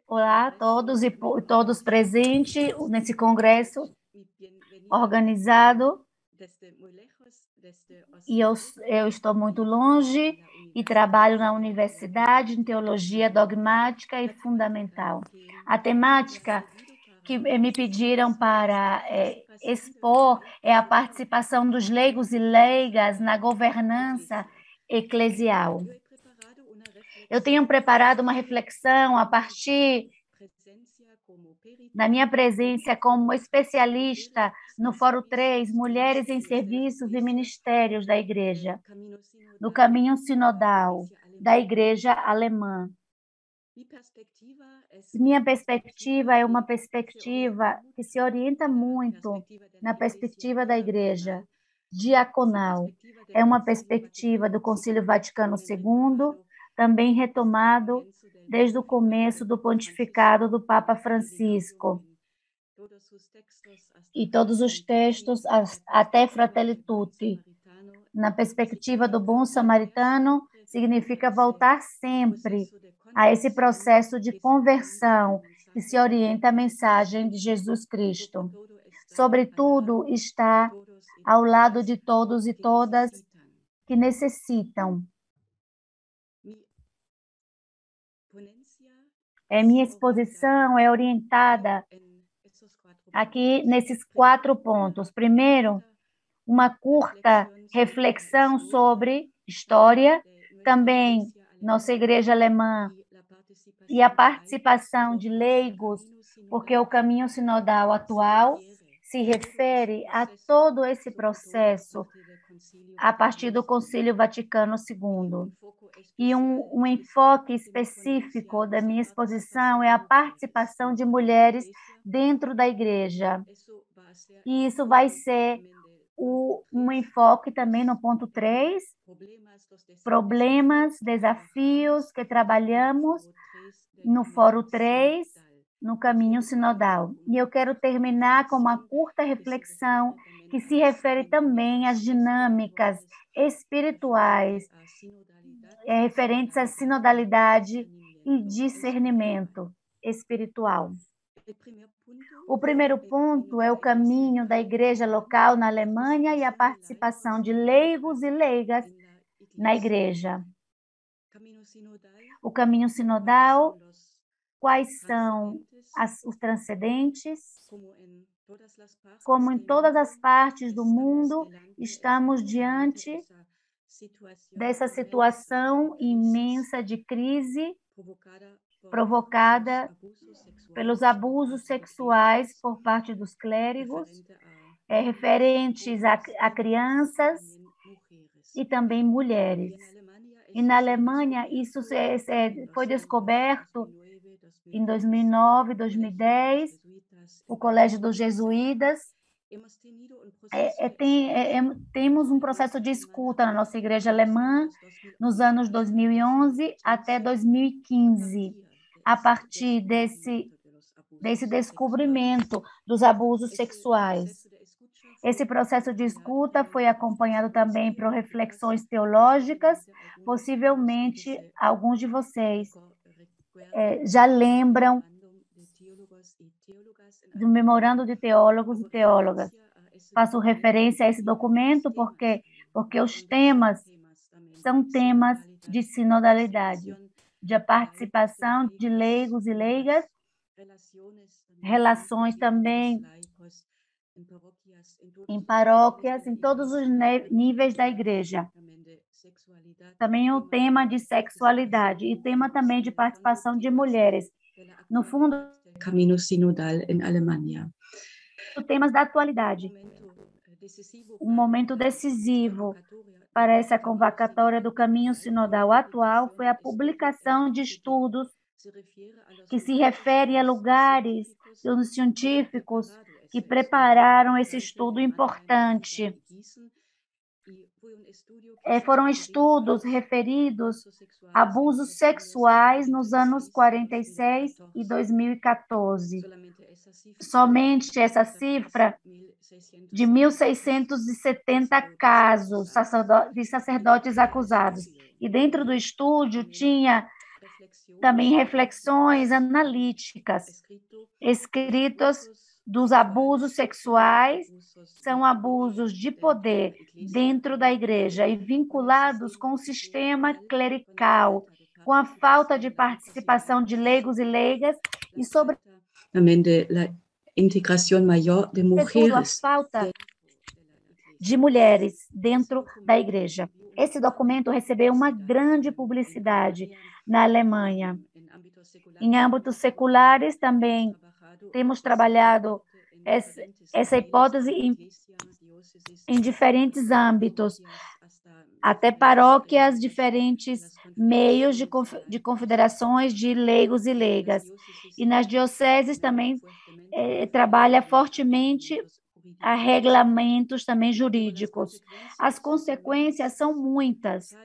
Olá a todos e todos presentes nesse congresso organizado. E eu estou muito longe e trabalho na universidade em teologia dogmática e fundamental. A temática que me pediram para expor é a participação dos leigos e leigas na governança eclesial. Eu tenho preparado uma reflexão a partir da minha presença como especialista no Fórum 3, Mulheres em Serviços e Ministérios da Igreja, no caminho sinodal da Igreja Alemã. Minha perspectiva é uma perspectiva que se orienta muito na perspectiva da Igreja diaconal. É uma perspectiva do Concílio Vaticano II, também retomado desde o começo do pontificado do Papa Francisco. E todos os textos, até Fratelli Tutti. Na perspectiva do bom samaritano, significa voltar sempre a esse processo de conversão que se orienta à mensagem de Jesus Cristo. Sobretudo, está ao lado de todos e todas que necessitam. Minha exposição é orientada aqui nesses 4 pontos. Primeiro, uma curta reflexão sobre história, também nossa igreja alemã e a participação de leigos, porque o caminho sinodal atual se refere a todo esse processo a partir do Concílio Vaticano II. E um enfoque específico da minha exposição é a participação de mulheres dentro da igreja. E isso vai ser um enfoque também no ponto 3, problemas, desafios que trabalhamos no Fórum 3, no caminho sinodal. E eu quero terminar com uma curta reflexão que se refere também às dinâmicas espirituais referentes à sinodalidade e discernimento espiritual. O primeiro ponto é o caminho da igreja local na Alemanha e a participação de leigos e leigas na igreja. O caminho sinodal, quais são os transcendentes? Como em todas as partes do mundo, estamos diante dessa situação imensa de crise provocada pelos abusos sexuais por parte dos clérigos, referentes a crianças e também mulheres. E na Alemanha, isso foi descoberto em 2009, 2010, o Colégio dos Jesuítas. Temos um processo de escuta na nossa igreja alemã nos anos 2011 até 2015, a partir desse descobrimento dos abusos sexuais. Esse processo de escuta foi acompanhado também por reflexões teológicas. Possivelmente, alguns de vocês já lembram do Memorando de Teólogos e Teólogas. Faço referência a esse documento porque os temas são temas de sinodalidade, de participação de leigos e leigas, relações também em paróquias, em todos os níveis da igreja. Também o tema de sexualidade e tema também de participação de mulheres. No fundo, caminho sinodal em Alemanha. Temas da atualidade. Um momento decisivo para essa convocatória do caminho sinodal atual foi a publicação de estudos que se referem a lugares dos científicos que prepararam esse estudo importante. Foram estudos referidos a abusos sexuais nos anos 46 e 2014. Somente essa cifra de 1.670 casos de sacerdotes acusados. E dentro do estúdio tinha também reflexões analíticas, escritos dos abusos sexuais, são abusos de poder dentro da igreja e vinculados com o sistema clerical, com a falta de participação de leigos e leigas e, sobretudo, a integração maior de mulheres. A falta de mulheres dentro da igreja. Esse documento recebeu uma grande publicidade na Alemanha. Em âmbitos seculares também temos trabalhado essa hipótese em diferentes âmbitos, até paróquias, diferentes meios de confederações de leigos e leigas. E nas dioceses também trabalha fortemente a regulamentos também jurídicos. As consequências são muitas.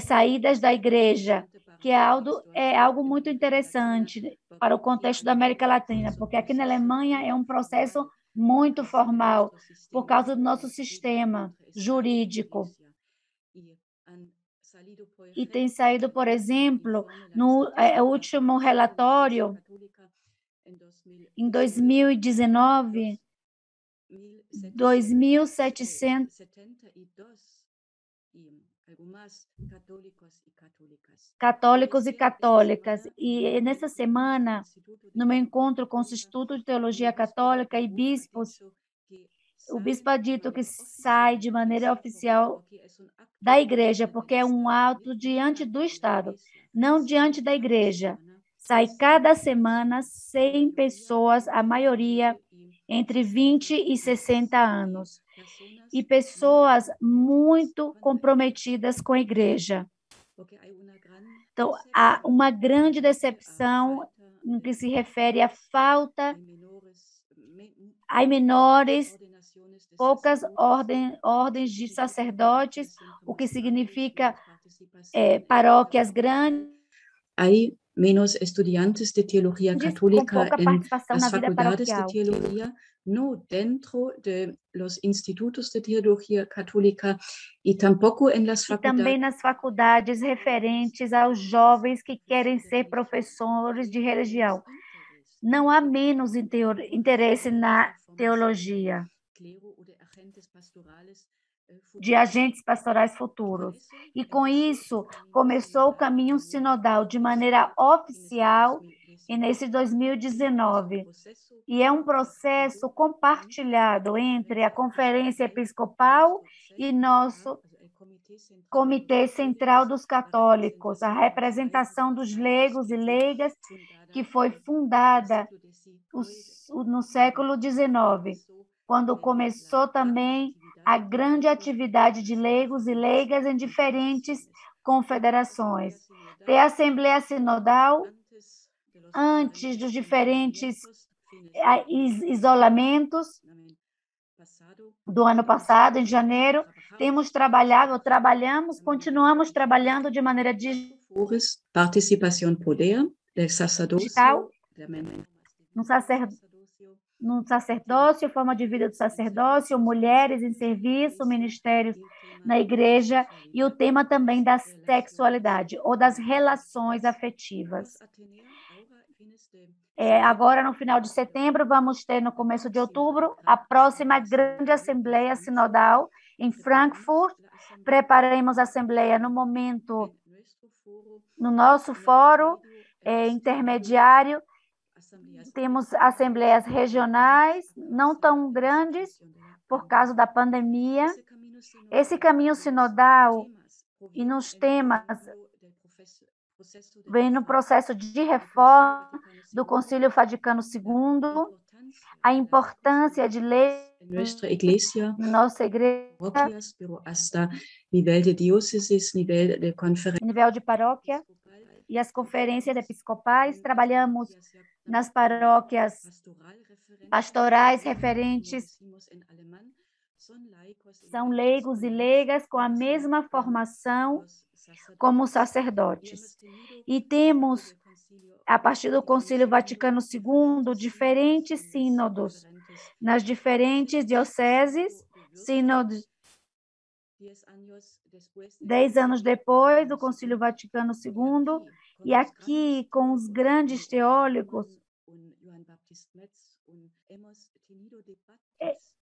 Saídas da igreja, que é algo muito interessante para o contexto da América Latina, porque aqui na Alemanha é um processo muito formal, por causa do nosso sistema jurídico. E tem saído, por exemplo, no último relatório, em 2019, 2.700 católicos e católicas. E nessa semana, no meu encontro com o Instituto de Teologia Católica e bispos, o bispo ha dito que sai de maneira oficial da igreja, porque é um ato diante do Estado, não diante da igreja. Sai cada semana 100 pessoas, a maioria entre 20 e 60 anos, e pessoas muito comprometidas com a igreja. Então, há uma grande decepção no que se refere à falta, há menores, poucas ordens de sacerdotes, o que significa paróquias grandes, Hay menos estudiantes de teología católica en las facultades de paroquial. teología, no dentro de los institutos de teología católica y tampoco en las facultades. E também nas faculdades referentes aos jovens que querem ser professores de religião. Não há menos interesse na teologia de agentes pastorais futuros. E com isso, começou o caminho sinodal de maneira oficial nesse 2019. E é um processo compartilhado entre a Conferência Episcopal e nosso Comitê Central dos Católicos, a representação dos leigos e leigas, que foi fundada no século XIX, quando começou também a grande atividade de leigos e leigas em diferentes confederações. Tem a Assembleia Sinodal, antes dos diferentes isolamentos do ano passado, em janeiro, continuamos trabalhando de maneira participação poder do digital, no sacerdócio, forma de vida do sacerdócio, mulheres em serviço, ministérios na igreja, e o tema também da sexualidade ou das relações afetivas. Agora, no final de setembro, vamos ter, no começo de outubro, a próxima grande Assembleia Sinodal em Frankfurt. Preparemos a Assembleia no momento, no nosso fórum intermediário. Temos assembleias regionais, não tão grandes, por causa da pandemia. Esse caminho sinodal e nos temas vem no processo de reforma do Concílio Vaticano II, a importância de ler nossa igreja, nível de paróquia e as conferências episcopais. Trabalhamos nas paróquias pastorais referentes, são leigos e leigas com a mesma formação como sacerdotes. E temos, a partir do Concílio Vaticano II, diferentes sínodos nas diferentes dioceses, sínodos 10 anos depois do Concílio Vaticano II, e aqui com os grandes teólogos,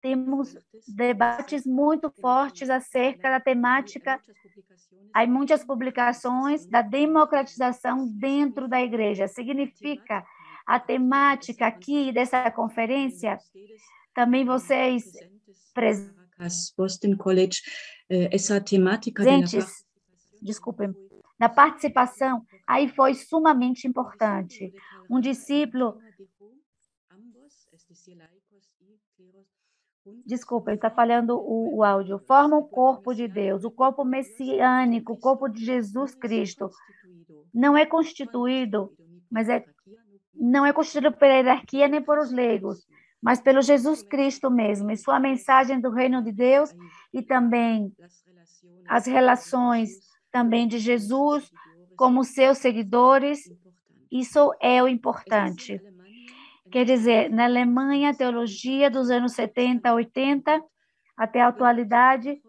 temos debates muito fortes acerca da temática. Há muitas publicações da democratização dentro da igreja. Significa a temática aqui dessa conferência, também vocês Boston College, essa temática presentes, desculpem, da participação, aí foi sumamente importante. Um discípulo, desculpa, está falhando o áudio, forma o corpo de Deus, o corpo messiânico, o corpo de Jesus Cristo. Não é constituído, não é constituído pela hierarquia nem por os leigos, mas pelo Jesus Cristo mesmo, e sua mensagem do reino de Deus, e também as relações também de Jesus como seus seguidores. Isso é o importante. Quer dizer, na Alemanha, a teologia dos anos 70, 80, até a atualidade,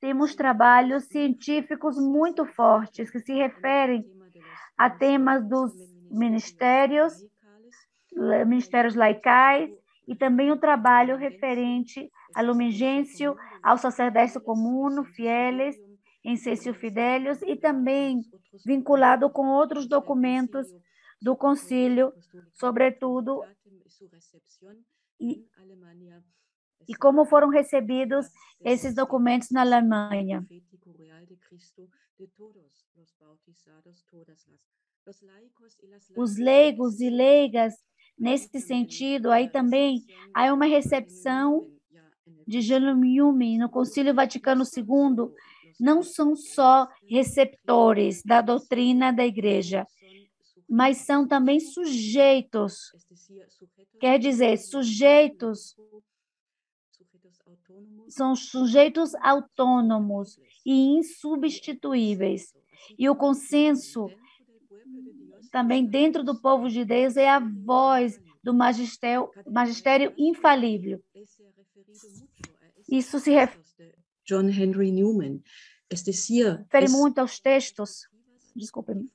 temos trabalhos científicos muito fortes que se referem a temas dos ministérios laicais, e também o trabalho referente ao Lumen Gentium, ao sacerdócio comum, fieles, incessio fidelius, e também vinculado com outros documentos do concílio, sobretudo, e como foram recebidos esses documentos na Alemanha. Os leigos e leigas, nesse sentido, aí também há uma recepção de Jelumiumi no Concílio Vaticano II, não são só receptores da doutrina da Igreja, mas são também sujeitos, quer dizer, são sujeitos autônomos e insubstituíveis. E o consenso também dentro do povo de Deus é a voz do magistério infalível. Isso se refere John Henry Newman. refere muito aos textos, desculpe-me,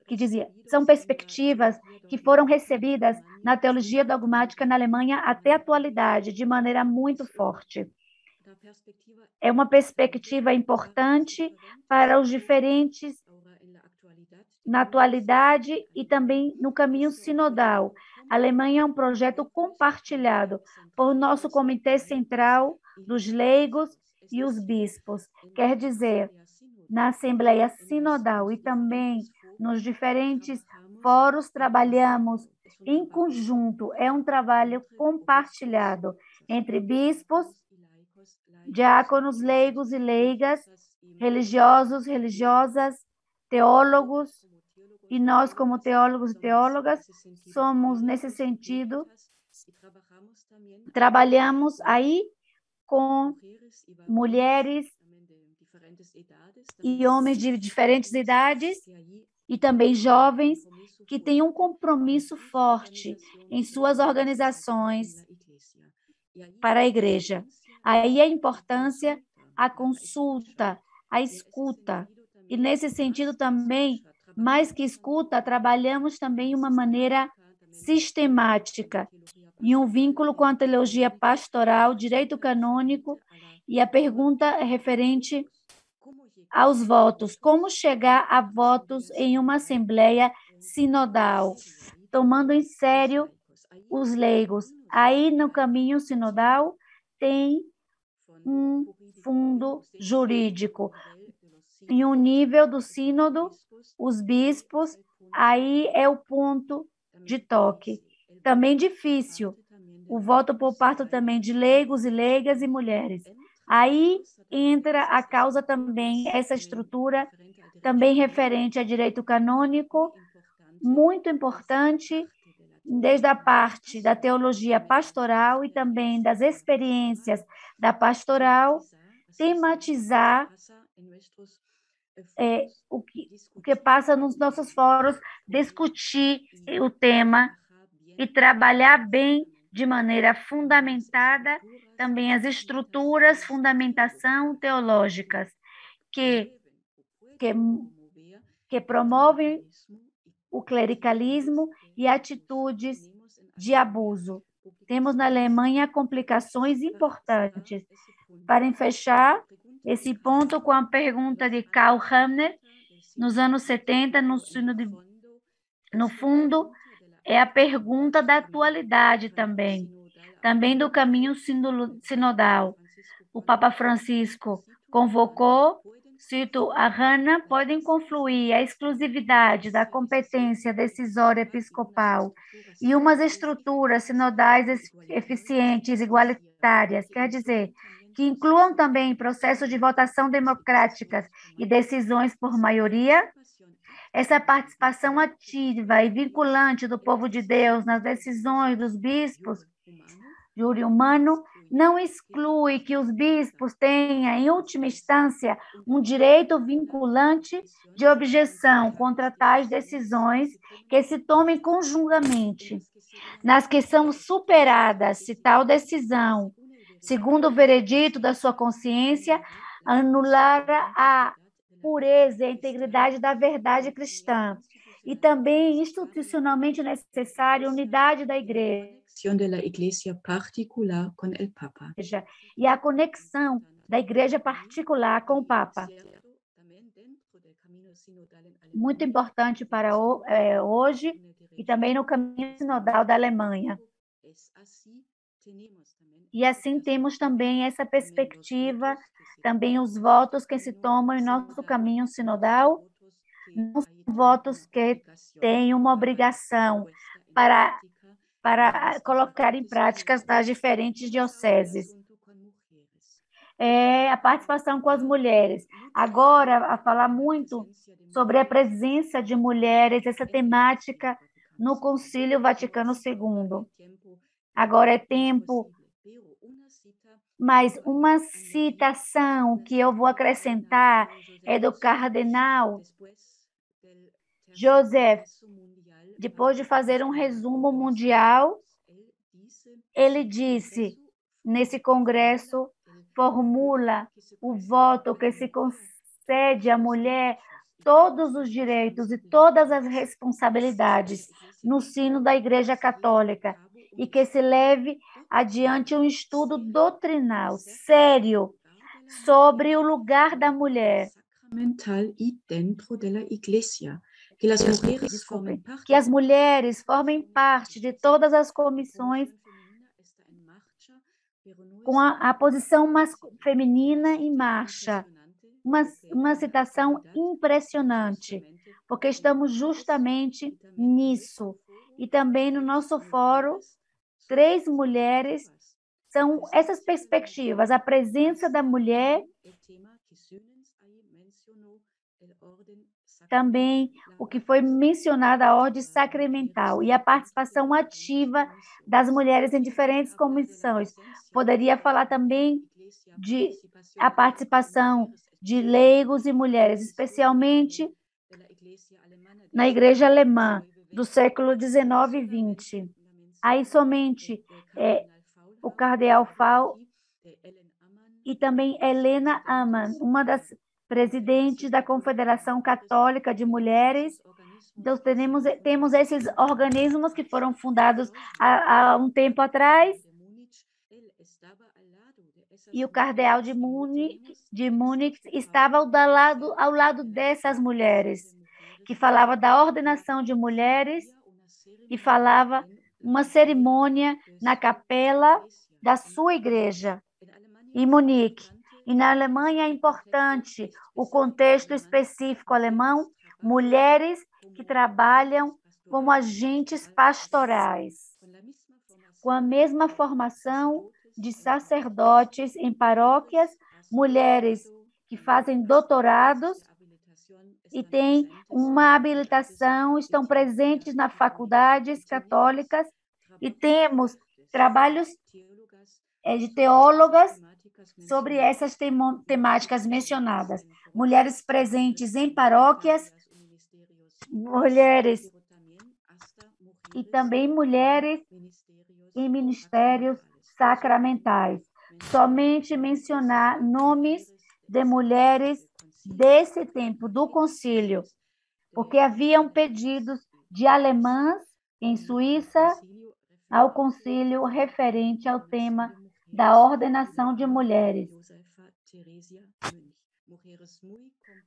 que dizia, são perspectivas que foram recebidas na teologia dogmática na Alemanha até a atualidade, de maneira muito forte. É uma perspectiva importante para os diferentes na atualidade e também no caminho sinodal. A Alemanha é um projeto compartilhado por nosso Comitê Central dos Leigos e os Bispos. Quer dizer, na Assembleia Sinodal e também nos diferentes fóruns trabalhamos em conjunto. É um trabalho compartilhado entre bispos, diáconos, leigos e leigas, religiosos, religiosas, teólogos, e nós, como teólogos e teólogas, somos, nesse sentido, trabalhamos aí com mulheres e homens de diferentes idades e também jovens que têm um compromisso forte em suas organizações para a igreja. Aí a importância, a consulta, a escuta. E nesse sentido também, mais que escuta, trabalhamos também uma maneira sistemática, em um vínculo com a teologia pastoral, direito canônico, e a pergunta é referente aos votos. Como chegar a votos em uma assembleia sinodal, tomando em sério os leigos? Aí, no caminho sinodal, tem um fundo jurídico. Em um nível do sínodo, os bispos, aí é o ponto de toque. Também difícil, o voto por parte também de leigos e leigas e mulheres. Aí entra a causa também, essa estrutura também referente a direito canônico, muito importante, desde a parte da teologia pastoral e também das experiências da pastoral, tematizar o que passa nos nossos fóruns, discutir o tema e trabalhar bem de maneira fundamentada também as estruturas, fundamentação teológicas que, que promovem o clericalismo e atitudes de abuso. Temos na Alemanha complicações importantes. Para fechar esse ponto com a pergunta de Karl Rahner, nos anos 70, no fundo, é a pergunta da atualidade também do caminho sinodal. O Papa Francisco convocou, cito a Hannah, podem confluir a exclusividade da competência decisória episcopal e umas estruturas sinodais eficientes, igualitárias, quer dizer, que incluam também processos de votação democráticas e decisões por maioria. Essa participação ativa e vinculante do povo de Deus nas decisões dos bispos, júri humano, não exclui que os bispos tenham, em última instância, um direito vinculante de objeção contra tais decisões que se tomem conjuntamente. Nas que são superadas, se tal decisão, segundo o veredito da sua consciência, anular a pureza e a integridade da verdade cristã. E também institucionalmente necessária unidade da igreja. E a conexão da igreja particular com o Papa. Muito importante para hoje e também no caminho sinodal da Alemanha. E assim temos também essa perspectiva, também os votos que se tomam em nosso caminho sinodal, não são votos que têm uma obrigação para colocar em práticas nas diferentes dioceses. A participação com as mulheres. Agora, a falar muito sobre a presença de mulheres, essa temática no Concílio Vaticano II. Agora é tempo, mas uma citação que eu vou acrescentar é do cardeal Joseph. Depois de fazer um resumo mundial, ele disse, nesse congresso, formula o voto que se concede à mulher todos os direitos e todas as responsabilidades no sino da Igreja Católica e que se leve adiante um estudo doutrinal sério sobre o lugar da mulher. Que as mulheres formem parte de todas as comissões com a posição feminina em marcha. Uma citação impressionante, porque estamos justamente nisso. E também no nosso fórum, 3 mulheres são essas perspectivas, a presença da mulher, também o que foi mencionado, a ordem sacramental e a participação ativa das mulheres em diferentes comissões. Poderia falar também de a participação de leigos e mulheres, especialmente na igreja alemã do século XIX e XX. Aí somente o cardeal Fall e também Helena Amann, uma das presidentes da Confederação Católica de Mulheres. Então, temos esses organismos que foram fundados há um tempo atrás. E o cardeal de Munique estava ao lado dessas mulheres, que falava da ordenação de mulheres e falava uma cerimônia na capela da sua igreja, em Munique. E na Alemanha é importante o contexto específico alemão, mulheres que trabalham como agentes pastorais, com a mesma formação de sacerdotes em paróquias, mulheres que fazem doutorados e têm uma habilitação, estão presentes nas faculdades católicas, e temos trabalhos de teólogas sobre essas temáticas mencionadas. Mulheres presentes em paróquias, mulheres e também mulheres e ministérios sacramentais. Somente mencionar nomes de mulheres desse tempo do concílio, porque haviam pedidos de alemãs em Suíça ao concílio referente ao tema da ordenação de mulheres.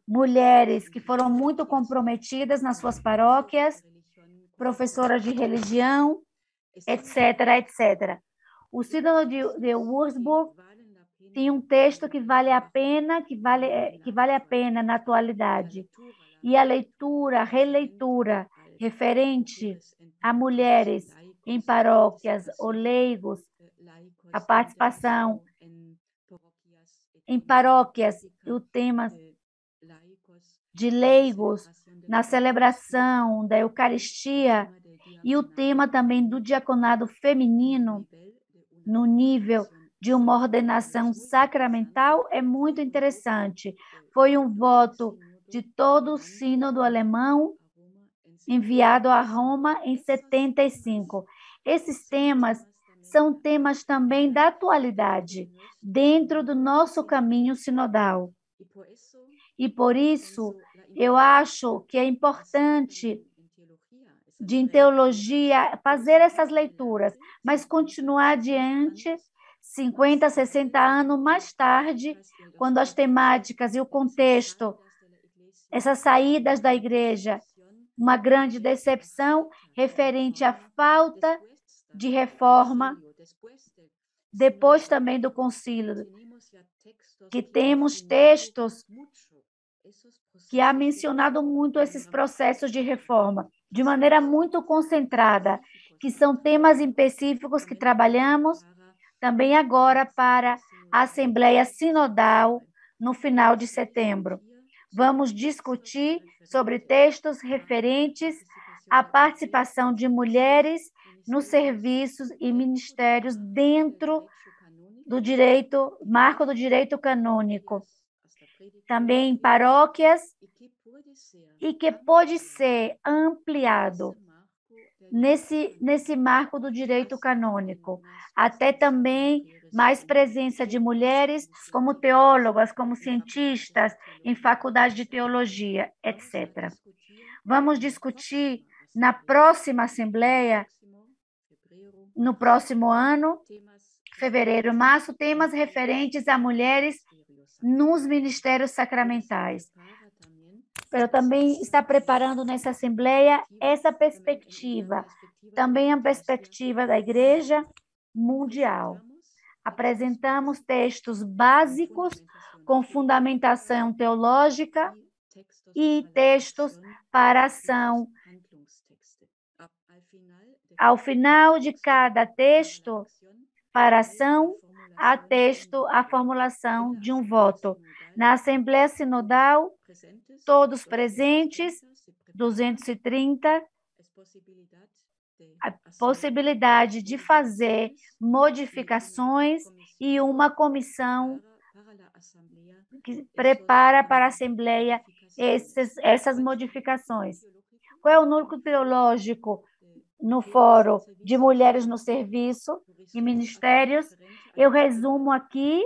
Mulheres que foram muito comprometidas nas suas paróquias, professoras de religião, etc., etc. O Sínodo de Würzburg tem um texto que vale a pena na atualidade. E a leitura, a releitura referente a mulheres em paróquias ou leigos, a participação em paróquias e o tema de leigos na celebração da Eucaristia e o tema também do diaconado feminino no nível de uma ordenação sacramental é muito interessante. Foi um voto de todo o sínodo alemão enviado a Roma em 75. Esses temas são temas também da atualidade, dentro do nosso caminho sinodal. E por isso, eu acho que é importante em teologia fazer essas leituras, mas continuar adiante 50, 60 anos mais tarde, quando as temáticas e o contexto, essas saídas da igreja, uma grande decepção referente à falta de reforma, depois também do concílio, que temos textos que há mencionado muito esses processos de reforma, de maneira muito concentrada, que são temas específicos que trabalhamos também agora para a Assembleia Sinodal no final de setembro. Vamos discutir sobre textos referentes à participação de mulheres nos serviços e ministérios dentro do direito, marco do direito canônico. Também em paróquias e que pode ser ampliado nesse marco do direito canônico, até também mais presença de mulheres como teólogas, como cientistas, em faculdade de teologia, etc. Vamos discutir na próxima Assembleia, no próximo ano, fevereiro, março, temas referentes a mulheres nos ministérios sacramentais. Eu também está preparando nessa Assembleia essa perspectiva, também a perspectiva da Igreja Mundial. Apresentamos textos básicos com fundamentação teológica e textos para ação. Ao final de cada texto para ação, há texto, a formulação de um voto. Na Assembleia Sinodal, todos presentes, 230, a possibilidade de fazer modificações e uma comissão que prepara para a Assembleia essas modificações. Qual é o núcleo teológico no Fórum de Mulheres no Serviço e Ministérios? Eu resumo aqui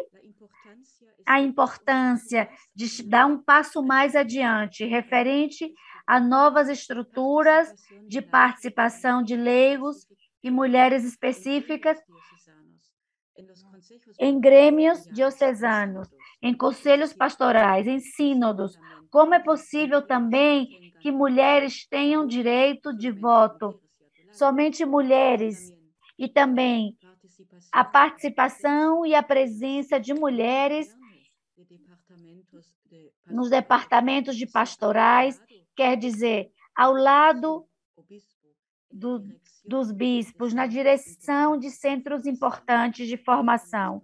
a importância de dar um passo mais adiante, referente a novas estruturas de participação de leigos e mulheres específicas em grêmios diocesanos, em conselhos pastorais, em sínodos. Como é possível também que mulheres tenham direito de voto? Somente mulheres, e também a participação e a presença de mulheres nos departamentos de pastorais, quer dizer, ao lado dos bispos, na direção de centros importantes de formação.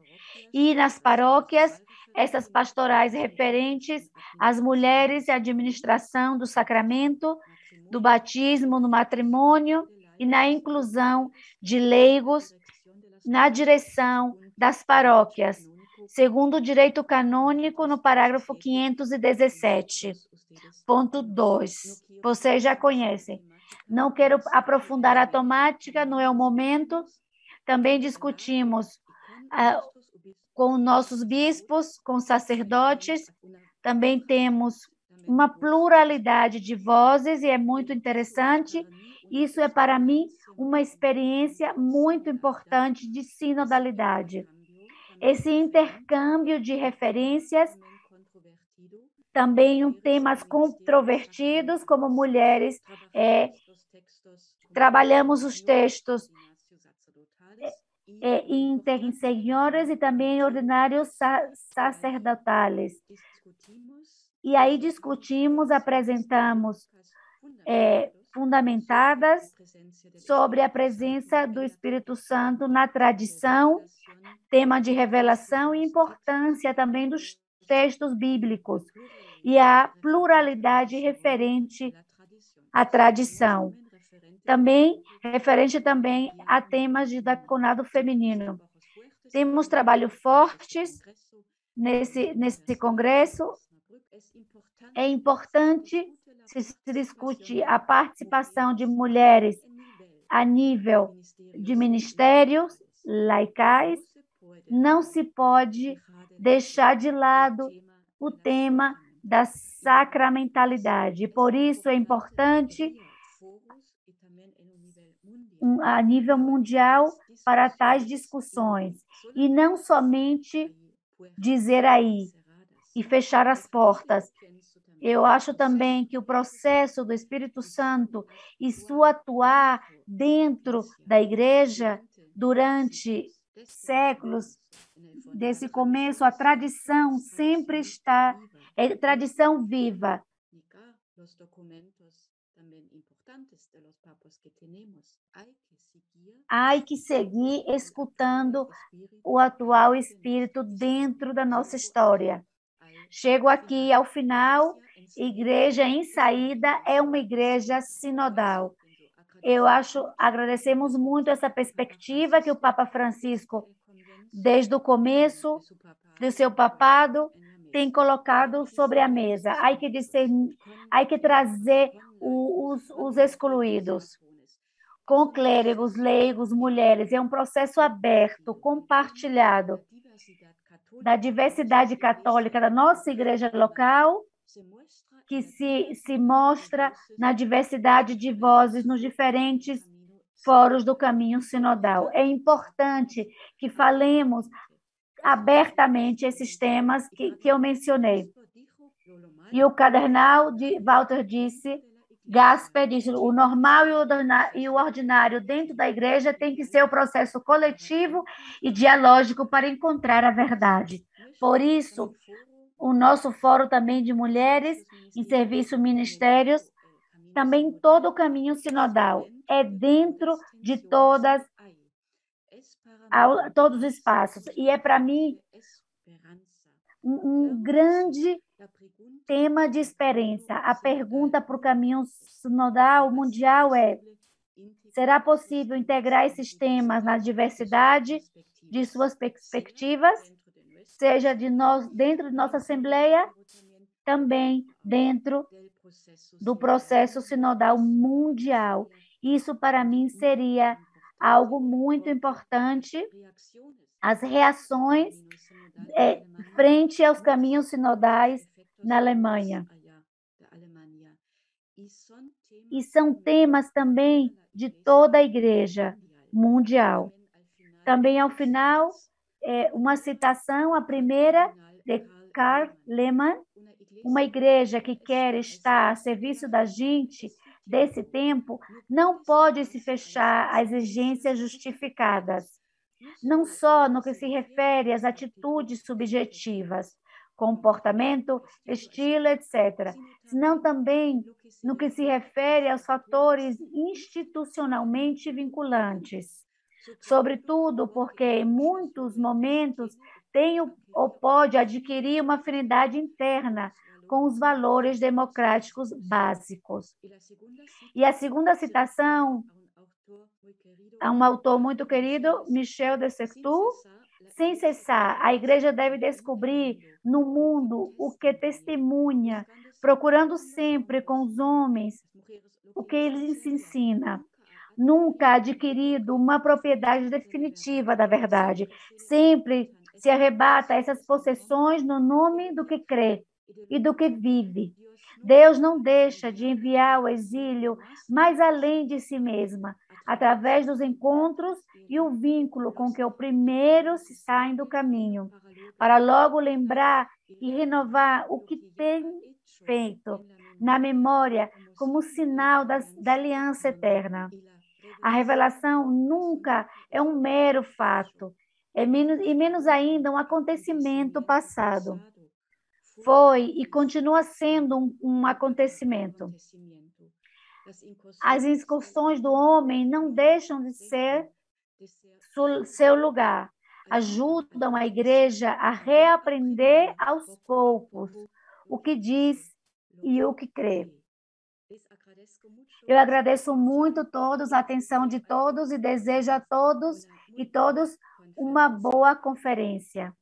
E nas paróquias, essas pastorais referentes às mulheres e à administração do sacramento, do batismo, no matrimônio e na inclusão de leigos na direção das paróquias, segundo o direito canônico, no parágrafo 517, ponto 2. Vocês já conhecem. Não quero aprofundar a temática, não é o momento. Também discutimos com nossos bispos, com sacerdotes. Também temos uma pluralidade de vozes e é muito interessante. Isso é, para mim, uma experiência muito importante de sinodalidade. Esse intercâmbio de referências, também temas controvertidos, como mulheres, trabalhamos os textos intersenhores e também ordinários sacerdotales. E aí discutimos, apresentamos fundamentadas sobre a presença do Espírito Santo na tradição, tema de revelação e importância também dos textos bíblicos e a pluralidade referente à tradição. Também, referente também a temas de diaconado feminino. Temos trabalhos fortes nesse congresso. É importante se discutir a participação de mulheres a nível de ministérios laicais. Não se pode deixar de lado o tema da sacramentalidade. Por isso é importante a nível mundial para tais discussões e não somente dizer aí e fechar as portas. Eu acho também que o processo do Espírito Santo e sua atuar dentro da igreja durante séculos, desse começo, a tradição sempre está, é tradição viva. Há que seguir escutando o atual Espírito dentro da nossa história. Chego aqui ao final. Igreja em Saída é uma igreja sinodal. Agradecemos muito essa perspectiva que o Papa Francisco, desde o começo do seu papado, tem colocado sobre a mesa. Há que trazer os excluídos, com clérigos, leigos, mulheres. É um processo aberto, compartilhado, da diversidade católica da nossa igreja local, que se mostra na diversidade de vozes nos diferentes fóruns do caminho sinodal. É importante que falemos abertamente esses temas que eu mencionei. E o cardeal Walter Gasper disse, o normal e o ordinário dentro da igreja tem que ser o processo coletivo e dialógico para encontrar a verdade. Por isso, o nosso fórum também de mulheres em serviço ministérios, também todo o caminho sinodal é dentro de todos os espaços. E é, para mim, um grande tema de esperança. A pergunta para o caminho sinodal mundial é: será possível integrar esses temas na diversidade de suas perspectivas, seja dentro de nossa Assembleia, também dentro do processo sinodal mundial? Isso, para mim, seria algo muito importante. As reações frente aos caminhos sinodais na Alemanha. E são temas também de toda a igreja mundial. Também, ao final, uma citação, a primeira, de Karl Lehmann: uma igreja que quer estar a serviço da gente desse tempo não pode se fechar a exigências justificadas, não só no que se refere às atitudes subjetivas, comportamento, estilo, etc., senão também no que se refere aos fatores institucionalmente vinculantes. Sobretudo porque, em muitos momentos, tem ou pode adquirir uma afinidade interna com os valores democráticos básicos. E a segunda citação, a um autor muito querido, Michel de Certeau: sem cessar, a igreja deve descobrir no mundo o que testemunha, procurando sempre com os homens o que ele se ensina. nunca adquirido uma propriedade definitiva da verdade. Sempre se arrebata essas possessões no nome do que crê e do que vive. Deus não deixa de enviar o exílio mais além de si mesma, através dos encontros e o vínculo com que o primeiro se saem do caminho, para logo lembrar e renovar o que tem feito na memória como sinal da aliança eterna. A revelação nunca é um mero fato, e menos ainda um acontecimento passado. Foi e continua sendo um acontecimento. As incursões do homem não deixam de ser seu lugar. Ajudam a igreja a reaprender aos poucos o que diz e o que crê. Eu agradeço muito todos, a atenção de todos e desejo a todos e todos uma boa conferência.